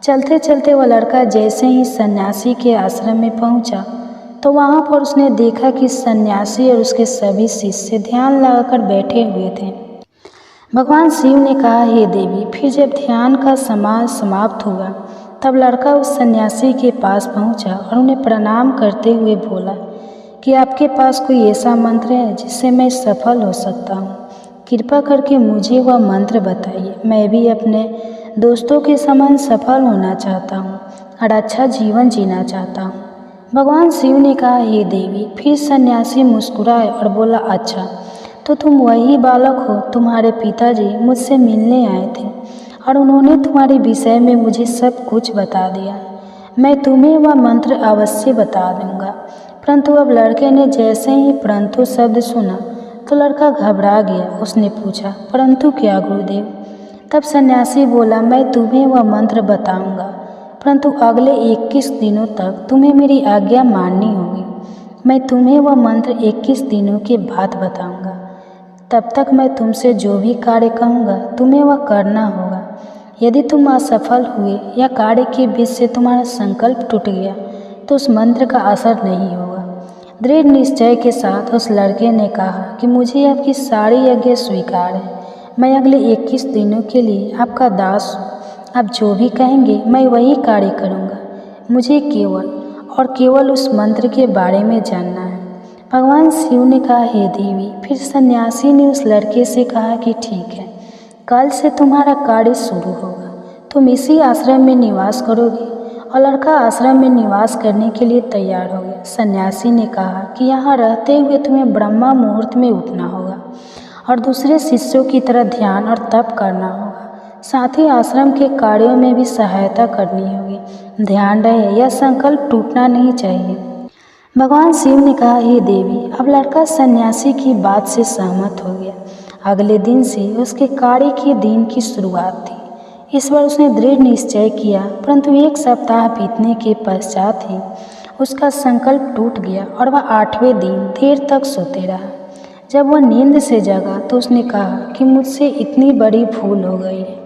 चलते चलते वह लड़का जैसे ही सन्यासी के आश्रम में पहुंचा तो वहाँ पर उसने देखा कि सन्यासी और उसके सभी शिष्य ध्यान लगाकर बैठे हुए थे। भगवान शिव ने कहा, हे देवी। फिर जब ध्यान का समय समाप्त हुआ तब लड़का उस सन्यासी के पास पहुंचा और उन्हें प्रणाम करते हुए बोला कि आपके पास कोई ऐसा मंत्र है जिससे मैं सफल हो सकता हूँ? कृपा करके मुझे वह मंत्र बताइए। मैं भी अपने दोस्तों के समान सफल होना चाहता हूँ और अच्छा जीवन जीना चाहता हूँ। भगवान शिव ने कहा, हे देवी। फिर सन्यासी मुस्कुराए और बोला, अच्छा, तो तुम वही बालक हो। तुम्हारे पिताजी मुझसे मिलने आए थे और उन्होंने तुम्हारे विषय में मुझे सब कुछ बता दिया। मैं तुम्हें वह मंत्र अवश्य बता दूंगा। परंतु अब लड़के ने जैसे ही परंतु शब्द सुना तो लड़का घबरा गया। उसने पूछा, परंतु क्या गुरुदेव? तब सन्यासी बोला, मैं तुम्हें वह मंत्र बताऊंगा, परंतु अगले 21 दिनों तक तुम्हें मेरी आज्ञा माननी होगी। मैं तुम्हें वह मंत्र 21 दिनों के बाद बताऊंगा। तब तक मैं तुमसे जो भी कार्य कहूँगा तुम्हें वह करना होगा। यदि तुम असफल हुए या कार्य के बीच से तुम्हारा संकल्प टूट गया तो उस मंत्र का असर नहीं होगा। दृढ़ निश्चय के साथ उस लड़के ने कहा कि मुझे आपकी सारी आज्ञा स्वीकार है। मैं अगले 21 दिनों के लिए आपका दास हूँ। आप जो भी कहेंगे मैं वही कार्य करूँगा। मुझे केवल और केवल उस मंत्र के बारे में जानना है। भगवान शिव ने कहा, हे देवी। फिर सन्यासी ने उस लड़के से कहा कि ठीक है, कल से तुम्हारा कार्य शुरू होगा। तुम इसी आश्रम में निवास करोगे। और लड़का आश्रम में निवास करने के लिए तैयार हो गया। सन्यासी ने कहा कि यहाँ रहते हुए तुम्हें ब्रह्मा मुहूर्त में उठना होगा और दूसरे शिष्यों की तरह ध्यान और तप करना होगा। साथ ही आश्रम के कार्यों में भी सहायता करनी होगी। ध्यान रहे, यह संकल्प टूटना नहीं चाहिए। भगवान शिव ने कहा, हे देवी। अब लड़का सन्यासी की बात से सहमत हो गया। अगले दिन से उसके कार्य के दिन की शुरुआत थी। इस बार उसने दृढ़ निश्चय किया, परंतु 1 सप्ताह बीतने के पश्चात ही उसका संकल्प टूट गया और वह 8वें दिन देर तक सोते रहा। जब वह नींद से जगा तो उसने कहा कि मुझसे इतनी बड़ी भूल हो गई है।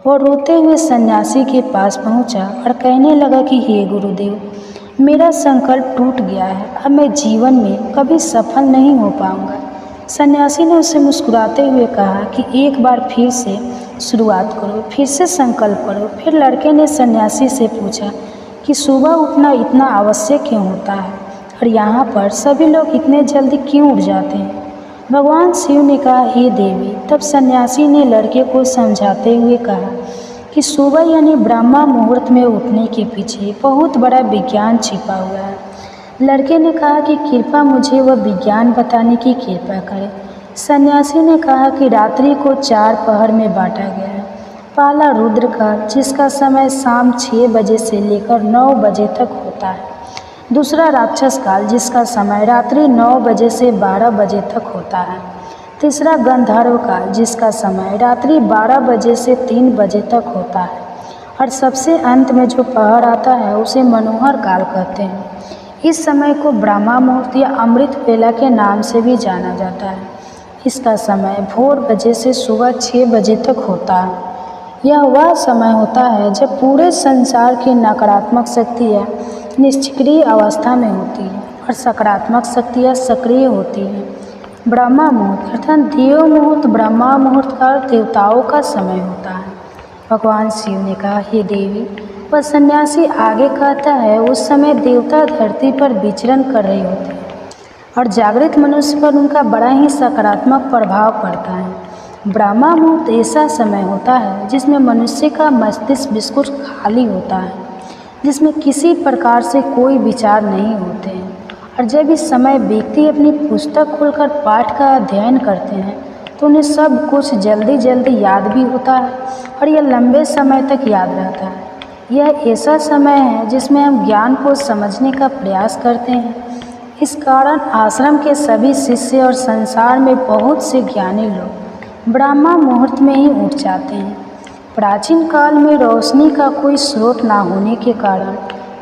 वह रोते हुए सन्यासी के पास पहुंचा और कहने लगा कि हे गुरुदेव, मेरा संकल्प टूट गया है। अब मैं जीवन में कभी सफल नहीं हो पाऊंगा। सन्यासी ने उसे मुस्कुराते हुए कहा कि एक बार फिर से शुरुआत करो, फिर से संकल्प करो। फिर लड़के ने सन्यासी से पूछा कि सुबह उठना इतना आवश्यक क्यों होता है और यहाँ पर सभी लोग इतने जल्दी क्यों उठ जाते हैं। भगवान शिव ने कहा, हे देवी। तब सन्यासी ने लड़के को समझाते हुए कहा कि सुबह यानी ब्रह्मा मुहूर्त में उठने के पीछे बहुत बड़ा विज्ञान छिपा हुआ है। लड़के ने कहा कि कृपया मुझे वह विज्ञान बताने की कृपा करें। सन्यासी ने कहा कि रात्रि को 4 पहर में बांटा गया है। पहला रुद्रकाल, जिसका समय शाम 6 बजे से लेकर 9 बजे तक होता है। दूसरा राक्षस काल, जिसका समय रात्रि 9 बजे से 12 बजे तक होता है। तीसरा गंधर्व काल, जिसका समय रात्रि 12 बजे से 3 बजे तक होता है। और सबसे अंत में जो पहर आता है उसे मनोहर काल कहते हैं। इस समय को ब्रह्मा मुहूर्त या अमृत वेला के नाम से भी जाना जाता है। इसका समय भोर बजे से सुबह 6 बजे तक होता है। यह वह समय होता है जब पूरे संसार की नकारात्मक शक्तियाँ निष्क्रिय अवस्था में होती है और सकारात्मक शक्तियाँ सक्रिय होती हैं। ब्रह्मा मुहूर्त अर्थात देव मुहूर्त, ब्रह्मा मुहूर्त का देवताओं का समय होता है। भगवान शिव ने कहा, हे देवी। वह सन्यासी आगे कहता है, उस समय देवता धरती पर विचरण कर रहे होते हैं और जागृत मनुष्य पर उनका बड़ा ही सकारात्मक प्रभाव पड़ता है। ब्रह्मा मुहूर्त ऐसा समय होता है जिसमें मनुष्य का मस्तिष्क बिल्कुल खाली होता है, जिसमें किसी प्रकार से कोई विचार नहीं होते हैं। और जब इस समय व्यक्ति अपनी पुस्तक खोलकर पाठ का अध्ययन करते हैं तो उन्हें सब कुछ जल्दी जल्दी याद भी होता है और यह लंबे समय तक याद रहता है। यह ऐसा समय है जिसमें हम ज्ञान को समझने का प्रयास करते हैं। इस कारण आश्रम के सभी शिष्य और संसार में बहुत से ज्ञानी लोग ब्रह्मा मुहूर्त में ही उठ जाते हैं। प्राचीन काल में रोशनी का कोई स्रोत ना होने के कारण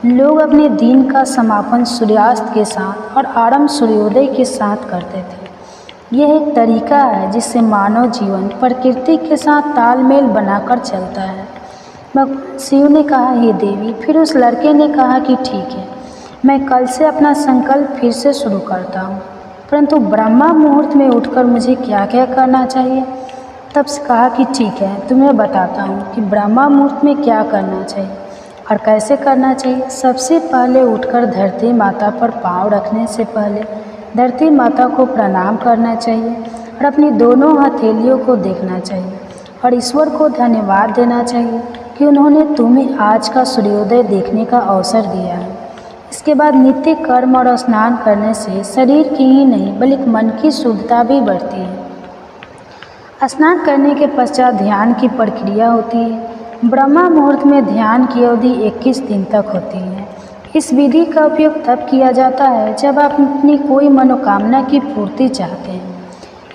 लोग अपने दिन का समापन सूर्यास्त के साथ और आरंभ सूर्योदय के साथ करते थे। यह एक तरीका है जिससे मानव जीवन प्रकृति के साथ तालमेल बनाकर चलता है। भगवान शिव ने कहा, हे देवी। फिर उस लड़के ने कहा कि ठीक है, मैं कल से अपना संकल्प फिर से शुरू करता हूँ, परंतु ब्रह्मा मुहूर्त में उठकर मुझे क्या क्या करना चाहिए। तब से कहा कि ठीक है, तुम्हें बताता हूँ कि ब्रह्मा मुहूर्त में क्या करना चाहिए और कैसे करना चाहिए। सबसे पहले उठकर धरती माता पर पाँव रखने से पहले धरती माता को प्रणाम करना चाहिए और अपनी दोनों हथेलियों को देखना चाहिए और ईश्वर को धन्यवाद देना चाहिए कि उन्होंने तुम्हें आज का सूर्योदय देखने का अवसर दिया है। इसके बाद नित्य कर्म और स्नान करने से शरीर की ही नहीं बल्कि मन की शुद्धता भी बढ़ती है। स्नान करने के पश्चात ध्यान की प्रक्रिया होती है। ब्रह्मा मुहूर्त में ध्यान की अवधि 21 दिन तक होती है। इस विधि का उपयोग तब किया जाता है जब आप अपनी कोई मनोकामना की पूर्ति चाहते हैं।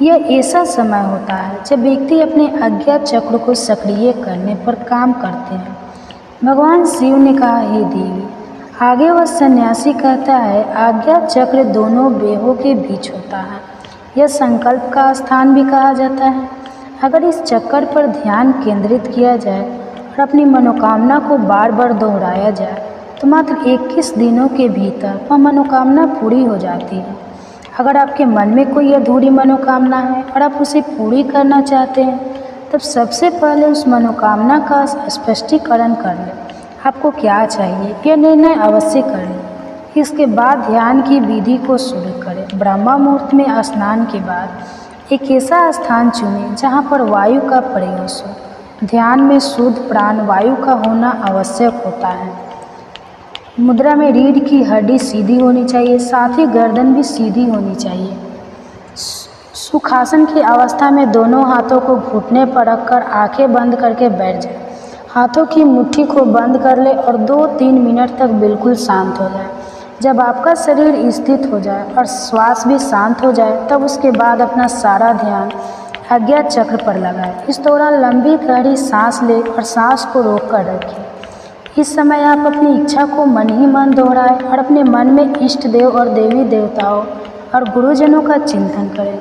यह ऐसा समय होता है जब व्यक्ति अपने अज्ञात चक्र को सक्रिय करने पर काम करते हैं। भगवान शिव ने कहा, हे देवी। आगे वह सन्यासी कहता है, आज्ञात चक्र दोनों बेहों के बीच होता है। यह संकल्प का स्थान भी कहा जाता है। अगर इस चक्कर पर ध्यान केंद्रित किया जाए और अपनी मनोकामना को बार बार दोहराया जाए तो मात्र 21 दिनों के भीतर वह मनोकामना पूरी हो जाती है। अगर आपके मन में कोई अधूरी मनोकामना है और आप उसे पूरी करना चाहते हैं, तब सबसे पहले उस मनोकामना का स्पष्टीकरण कर लें। आपको क्या चाहिए यह निर्णय अवश्य कर लें। इसके बाद ध्यान की विधि को शुरू करें। ब्रह्म मुहूर्त में स्नान के बाद एक ऐसा स्थान चुनें जहाँ पर वायु का प्रवेश हो। ध्यान में शुद्ध प्राण वायु का होना आवश्यक होता है। मुद्रा में रीढ़ की हड्डी सीधी होनी चाहिए, साथ ही गर्दन भी सीधी होनी चाहिए। सुखासन की अवस्था में दोनों हाथों को घुटने पर रखकर आंखें बंद करके बैठ जाए। हाथों की मुट्ठी को बंद कर ले और 2-3 मिनट तक बिल्कुल शांत हो जाए। जब आपका शरीर स्थिर हो जाए और श्वास भी शांत हो जाए, तब उसके बाद अपना सारा ध्यान अज्ञात चक्र पर लगाएं। इस दौरान लंबी गहरी सांस लें और सांस को रोक कर रखें। इस समय आप अपनी इच्छा को मन ही मन दोहराएं और अपने मन में इष्ट देव और देवी देवताओं और गुरुजनों का चिंतन करें।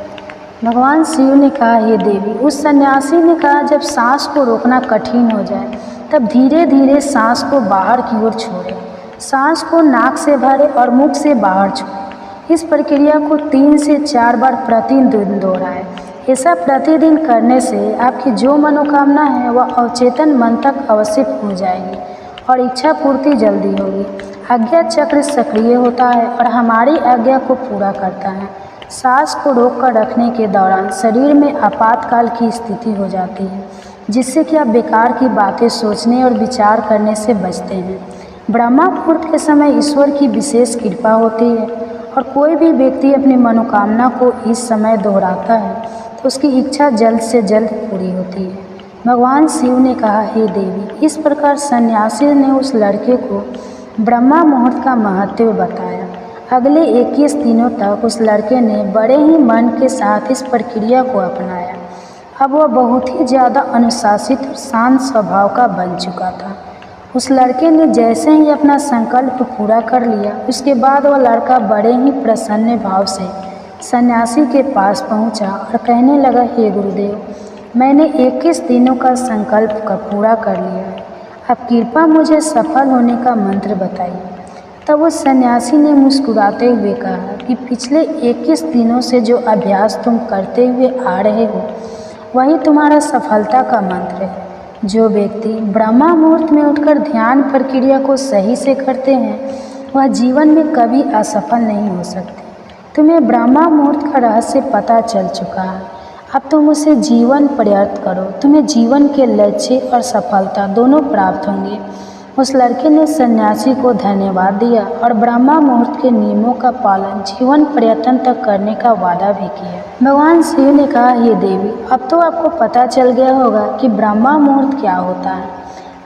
भगवान शिव ने कहा, हे देवी। उस सन्यासी ने कहा, जब सांस को रोकना कठिन हो जाए तब धीरे धीरे सांस को बाहर की ओर छोड़ें। सांस को नाक से भरें और मुख से बाहर छोड़ें। इस प्रक्रिया को 3 से 4 बार प्रतिदिन दोहराएं। ऐसा प्रतिदिन करने से आपकी जो मनोकामना है वह अवचेतन मन तक अवश्य पहुँच जाएगी और इच्छा पूर्ति जल्दी होगी। अज्ञात चक्र सक्रिय होता है और हमारी आज्ञा को पूरा करता है। सांस को रोक कर रखने के दौरान शरीर में आपातकाल की स्थिति हो जाती है, जिससे कि आप बेकार की बातें सोचने और विचार करने से बचते हैं। ब्रह्म मुहूर्त के समय ईश्वर की विशेष कृपा होती है और कोई भी व्यक्ति अपनी मनोकामना को इस समय दोहराता है तो उसकी इच्छा जल्द से जल्द पूरी होती है। भगवान शिव ने कहा, हे देवी। इस प्रकार सन्यासी ने उस लड़के को ब्रह्म मुहूर्त का महत्व बताया। अगले 21 दिनों तक उस लड़के ने बड़े ही मन के साथ इस प्रक्रिया को अपनाया। अब वह बहुत ही ज़्यादा अनुशासित और शांत स्वभाव का बन चुका था। उस लड़के ने जैसे ही अपना संकल्प पूरा कर लिया, उसके बाद वह लड़का बड़े ही प्रसन्न भाव से सन्यासी के पास पहुंचा और कहने लगा, हे गुरुदेव, मैंने 21 दिनों का संकल्प का पूरा कर लिया है। अब कृपा मुझे सफल होने का मंत्र बताइए। तब उस सन्यासी ने मुस्कुराते हुए कहा कि पिछले 21 दिनों से जो अभ्यास तुम करते हुए आ रहे हो वही तुम्हारा सफलता का मंत्र है। जो व्यक्ति ब्रह्म मुहूर्त में उठकर ध्यान प्रक्रिया को सही से करते हैं वह जीवन में कभी असफल नहीं हो सकते। तुम्हें ब्रह्म मुहूर्त का रहस्य पता चल चुका है। अब तुम उसे जीवन पर्याप्त करो, तुम्हें जीवन के लक्ष्य और सफलता दोनों प्राप्त होंगे। उस लड़के ने सन्यासी को धन्यवाद दिया और ब्रह्म मुहूर्त के नियमों का पालन जीवन पर्यटन तक करने का वादा भी किया। भगवान शिव ने कहा, हे देवी, अब तो आपको पता चल गया होगा कि ब्रह्म मुहूर्त क्या होता है।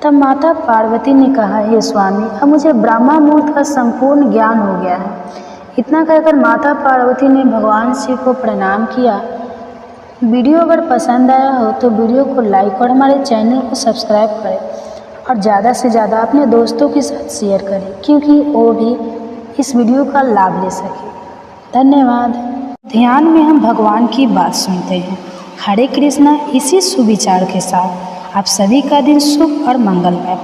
तब माता पार्वती ने कहा, हे स्वामी, अब मुझे ब्रह्म मुहूर्त का संपूर्ण ज्ञान हो गया है। इतना कहकर माता पार्वती ने भगवान शिव को प्रणाम किया। वीडियो अगर पसंद आया हो तो वीडियो को लाइक और हमारे चैनल को सब्सक्राइब करें और ज़्यादा से ज़्यादा अपने दोस्तों के साथ शेयर करें, क्योंकि वो भी इस वीडियो का लाभ ले सके। धन्यवाद। ध्यान में हम भगवान की बात सुनते हैं। हरे कृष्णा। इसी सुविचार के साथ आप सभी का दिन शुभ और मंगलमय।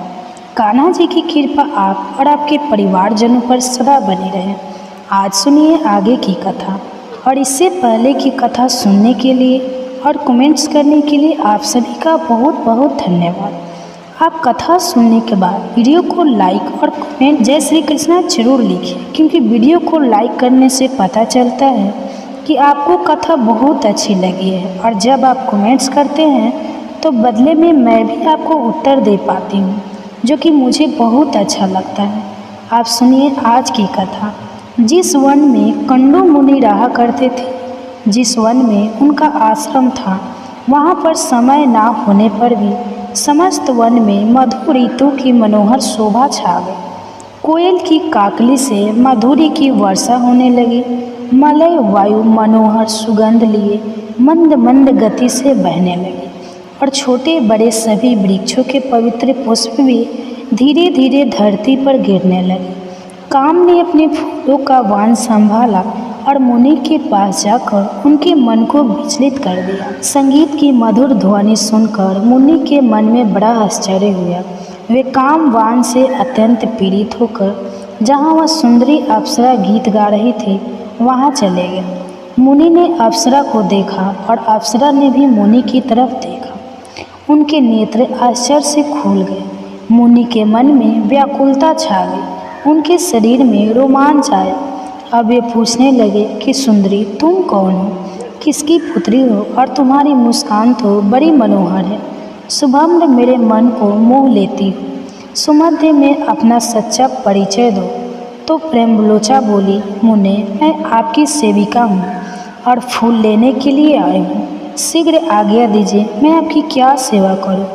कान्हा जी की कृपा आप और आपके परिवारजनों पर सदा बनी रहे। आज सुनिए आगे की कथा। और इससे पहले की कथा सुनने के लिए और कमेंट्स करने के लिए आप सभी का बहुत बहुत धन्यवाद। आप कथा सुनने के बाद वीडियो को लाइक और कमेंट जय श्री कृष्णा जरूर लिखें, क्योंकि वीडियो को लाइक करने से पता चलता है कि आपको कथा बहुत अच्छी लगी है। और जब आप कमेंट्स करते हैं तो बदले में मैं भी आपको उत्तर दे पाती हूँ, जो कि मुझे बहुत अच्छा लगता है। आप सुनिए आज की कथा। जिस वन में कंडू मुनि रहा करते थे, जिस वन में उनका आश्रम था, वहाँ पर समय ना होने पर भी समस्त वन में मधु ऋतु की मनोहर शोभा छा गई। कोयल की काकली से मधुरी की वर्षा होने लगी। मलय वायु मनोहर सुगंध लिए मंद मंद गति से बहने लगे और छोटे बड़े सभी वृक्षों के पवित्र पुष्प भी धीरे धीरे धरती पर गिरने लगे। काम ने अपने फूलों का वाण संभाला और मुनि के पास जाकर उनके मन को विचलित कर दिया। संगीत की मधुर ध्वनि सुनकर मुनि के मन में बड़ा आश्चर्य हुआ। वे कामवान से अत्यंत पीड़ित होकर जहाँ वह सुंदरी अप्सरा गीत गा रही थी वहाँ चले गए। मुनि ने अप्सरा को देखा और अप्सरा ने भी मुनि की तरफ देखा। उनके नेत्र आश्चर्य से खुल गए। मुनि के मन में व्याकुलता छा गई, उनके शरीर में रोमांच आया। अब वे पूछने लगे कि सुंदरी तुम कौन हो, किसकी पुत्री हो और तुम्हारी मुस्कान तो बड़ी मनोहर है, शुभम्र मेरे मन को मोह लेती हो। सुमध्य में अपना सच्चा परिचय दो। तो प्रेमलोचा बोली, मुने मैं आपकी सेविका हूँ और फूल लेने के लिए आई हूँ, शीघ्र आज्ञा दीजिए मैं आपकी क्या सेवा करूँ।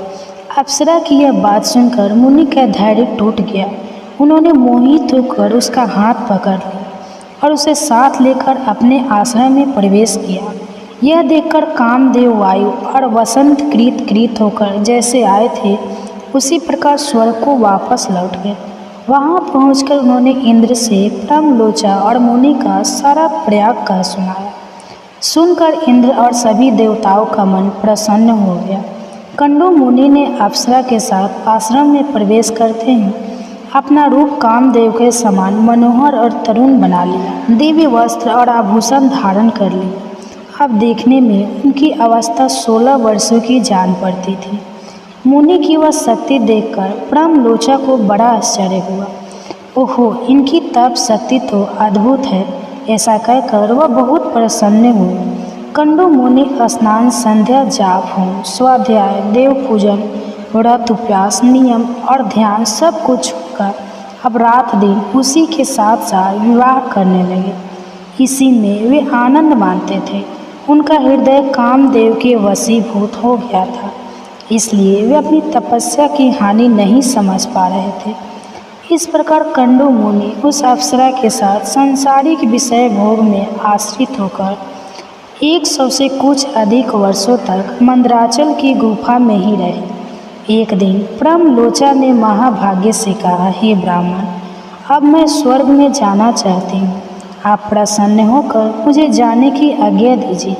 अप्सरा की यह बात सुनकर मुनि का धैर्य टूट गया। उन्होंने मोहित होकर उसका हाथ पकड़ लिया और उसे साथ लेकर अपने आश्रम में प्रवेश किया। यह देखकर कामदेव वायु और वसंत कृत होकर जैसे आए थे उसी प्रकार स्वर्ग को वापस लौट गए। वहाँ पहुंचकर उन्होंने इंद्र से प्रेमलोचा और मुनि का सारा प्रयाग कह सुनाया। सुनकर इंद्र और सभी देवताओं का मन प्रसन्न हो गया। कंडो मुनि ने अप्सरा के साथ आश्रम में प्रवेश करते ही अपना रूप कामदेव के समान मनोहर और तरुण बना लिया। दिव्य वस्त्र और आभूषण धारण कर लिए। अब देखने में उनकी अवस्था 16 वर्षों की जान पड़ती थी। मुनि की वह शक्ति देखकर प्रेमलोचा को बड़ा आश्चर्य हुआ। ओहो, इनकी तप शक्ति तो अद्भुत है, ऐसा कहकर वह बहुत प्रसन्न हुए। कंडो मुनि स्नान, संध्या, जाप, होम, स्वाध्याय, देव पूजन, व्रत, उपवास, नियम और ध्यान सब कुछ छोड़कर अब रात दिन उसी के साथ साथ विवाह करने लगे। इसी में वे आनंद मानते थे। उनका हृदय कामदेव के वशीभूत हो गया था, इसलिए वे अपनी तपस्या की हानि नहीं समझ पा रहे थे। इस प्रकार कंडो मुनि उस अप्सरा के साथ सांसारिक विषय भोग में आश्रित होकर 100 से कुछ अधिक वर्षों तक मंदराचल की गुफा में ही रहे। एक दिन प्रेमलोचा ने महाभाग्य से कहा, हे ब्राह्मण, अब मैं स्वर्ग में जाना चाहती हूँ, आप प्रसन्न होकर मुझे जाने की आज्ञा दीजिए।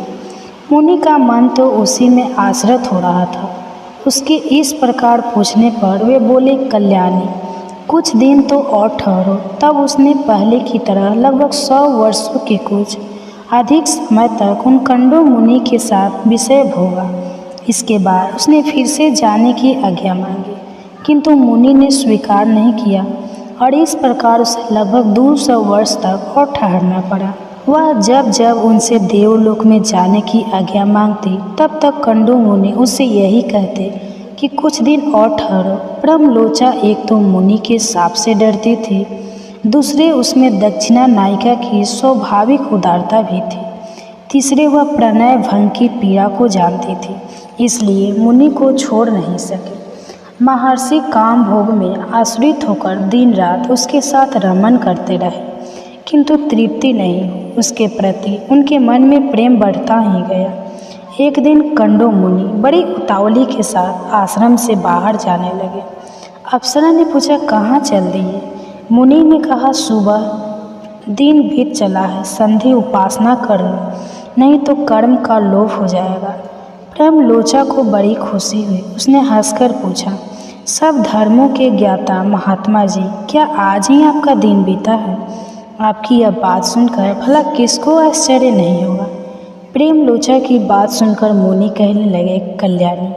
मुनि का मन तो उसी में आश्रित हो रहा था। उसके इस प्रकार पूछने पर वे बोले, कल्याणी, कुछ दिन तो और ठहरो। तब उसने पहले की तरह लगभग 100 वर्षों के कुछ अधिक समय तक उन कंडो मुनि के साथ विषय भोगा। इसके बाद उसने फिर से जाने की आज्ञा मांगी, किंतु मुनि ने स्वीकार नहीं किया और इस प्रकार उसे लगभग 200 वर्ष तक और ठहरना पड़ा। वह जब जब उनसे देवलोक में जाने की आज्ञा मांगती तब तक कंडो मुनि उससे यही कहते कि कुछ दिन और ठहरो। प्रेमलोचा एक तो मुनि के शाप से डरती थी, दूसरे उसमें दक्षिणा नायिका की स्वाभाविक उदारता भी थी, तीसरे वह प्रणय भंग की पीड़ा को जानती थी, इसलिए मुनि को छोड़ नहीं सके। महर्षि काम भोग में आश्रित होकर दिन रात उसके साथ रमन करते रहे, किंतु तृप्ति नहीं। उसके प्रति उनके मन में प्रेम बढ़ता ही गया। एक दिन कंडो मुनि बड़ी उतावली के साथ आश्रम से बाहर जाने लगे। अप्सरा ने पूछा, कहाँ चल दिए? मुनि ने कहा, सुबह दिन बीत चला है, संध्या उपासना कर लो, नहीं तो कर्म का लोभ हो जाएगा। प्रेमलोचा को बड़ी खुशी हुई। उसने हंसकर पूछा, सब धर्मों के ज्ञाता महात्मा जी, क्या आज ही आपका दिन बीता है? आपकी यह बात सुनकर भला किसको आश्चर्य नहीं होगा। प्रेमलोचा की बात सुनकर मुनि कहने लगे, कल्याणी,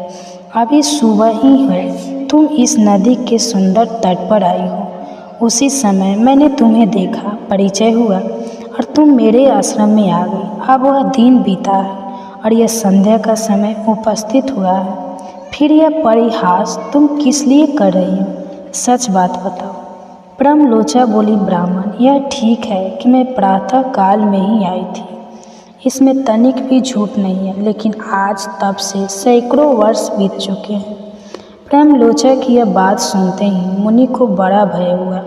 अभी सुबह ही है, तुम इस नदी के सुंदर तट पर आई हो। उसी समय मैंने तुम्हें देखा, परिचय हुआ और तुम मेरे आश्रम में आ गई। अब वह दिन बीता है और यह संध्या का समय उपस्थित हुआ है, फिर यह परिहास तुम किस लिए कर रही हो? सच बात बताओ। प्रेमलोचा बोली, ब्राह्मण, यह ठीक है कि मैं प्रातः काल में ही आई थी, इसमें तनिक भी झूठ नहीं है, लेकिन आज तब से सैकड़ों वर्ष बीत चुके हैं। प्रेमलोचा की यह बात सुनते ही मुनि को बड़ा भय हुआ।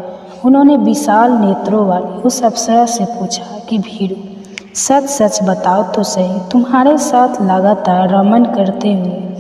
उन्होंने विशाल नेत्रों वाली उस अप्सरा से पूछा कि भीरू, सच सच बताओ तो सही, तुम्हारे साथ लगातार रमन करते हुए